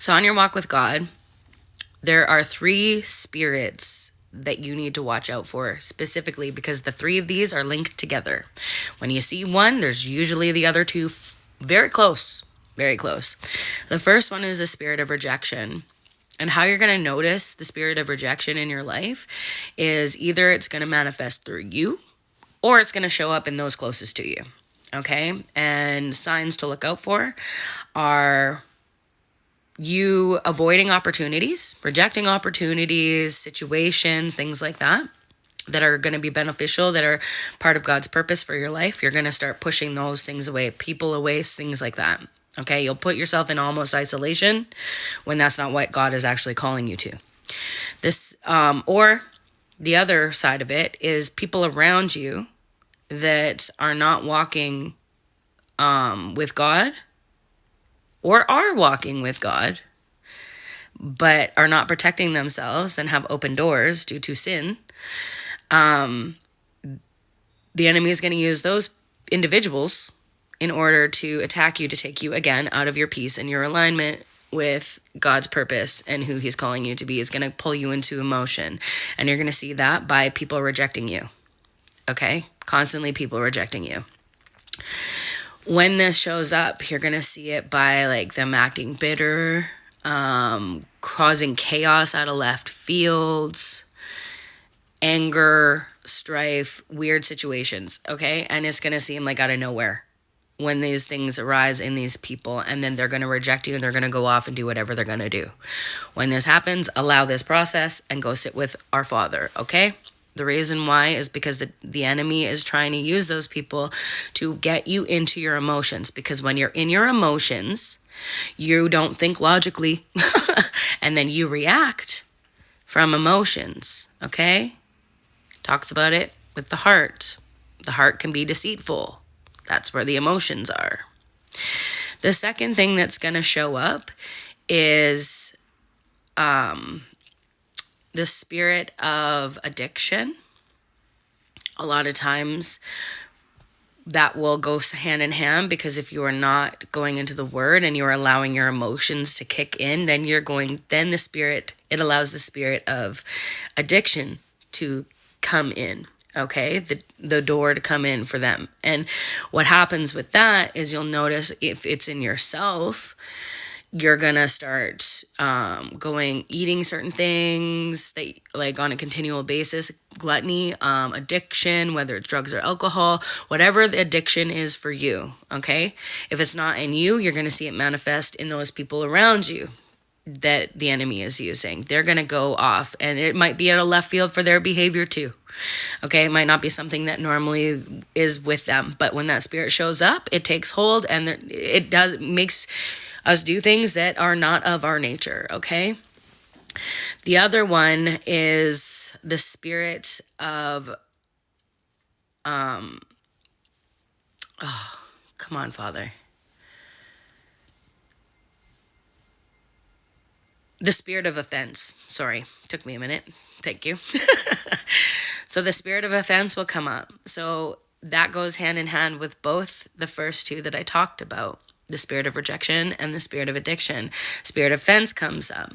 So on your walk with God, there are 3 spirits that you need to watch out for specifically, because the 3 of these are linked together. When you see one, there's usually the other 2 very close, very close. The first one is the spirit of rejection. And how you're going to notice the spirit of rejection in your life is either it's going to manifest through you or it's going to show up in those closest to you. Okay? And signs to look out for are you avoiding opportunities, rejecting opportunities, situations, things like that are going to be beneficial, that are part of God's purpose for your life. You're going to start pushing those things away, people away, things like that. Okay, you'll put yourself in almost isolation when that's not what God is actually calling you to. This, or the other side of it is people around you that are not walking with God, or are walking with God, but are not protecting themselves and have open doors due to sin. The enemy is going to use those individuals in order to attack you, to take you again out of your peace and your alignment with God's purpose and who he's calling you to be. Is going to pull you into emotion. And you're going to see that by people rejecting you. Okay? Constantly people rejecting you. When this shows up, you're going to see it by like them acting bitter, causing chaos out of left fields, anger, strife, weird situations. Okay? And it's going to seem like out of nowhere when these things arise in these people, and then they're going to reject you and they're going to go off and do whatever they're going to do. When this happens, allow this process and go sit with our Father, okay? The reason why is because the enemy is trying to use those people to get you into your emotions, because when you're in your emotions, you don't think logically, and then you react from emotions, okay? Talks about it with the heart. The heart can be deceitful. That's where the emotions are. The second thing that's going to show up is the spirit of addiction. A lot of times that will go hand in hand, because if you are not going into the word and you're allowing your emotions to kick in, then it allows the spirit of addiction to come in. Okay, the door to come in for them. And what happens with that is you'll notice if it's in yourself, you're gonna start eating certain things that, like, on a continual basis. Gluttony, addiction, whether it's drugs or alcohol, whatever the addiction is for you. Okay, if it's not in you, you're gonna see it manifest in those people around you that the enemy is using. They're gonna go off, and it might be at a left field for their behavior too. Okay, it might not be something that normally is with them, but when that spirit shows up, it takes hold, and makes us do things that are not of our nature. Okay. The other one is the spirit of come on, Father. The spirit of offense. Sorry, took me a minute. Thank you. So the spirit of offense will come up. So that goes hand in hand with both the first 2 that I talked about, the spirit of rejection and the spirit of addiction. Spirit of offense comes up.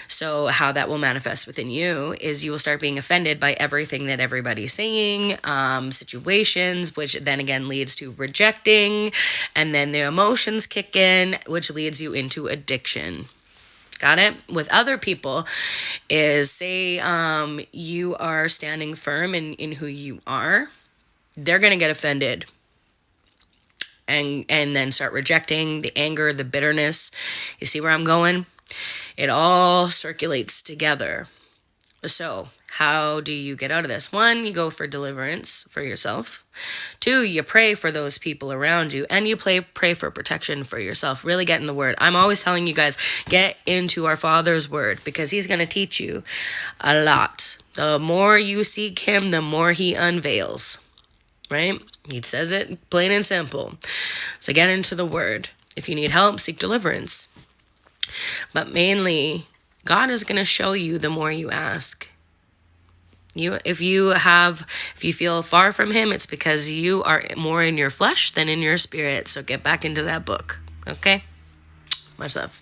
So how that will manifest within you is you will start being offended by everything that everybody's saying, situations, which then again leads to rejecting, and then the emotions kick in, which leads you into addiction. Got it? With other people is, say you are standing firm in who you are, they're going to get offended and then start rejecting, the anger, the bitterness. You see where I'm going? It all circulates together. So how do you get out of this? 1, you go for deliverance for yourself. 2, you pray for those people around you, and you pray for protection for yourself. Really get in the word. I'm always telling you guys, get into our Father's word, because he's going to teach you a lot. The more you seek him, the more he unveils, right? He says it plain and simple. So get into the word. If you need help, seek deliverance. But mainly, God is going to show you the more you ask. If you feel far from him, it's because you are more in your flesh than in your spirit. So get back into that book. Okay? Much love.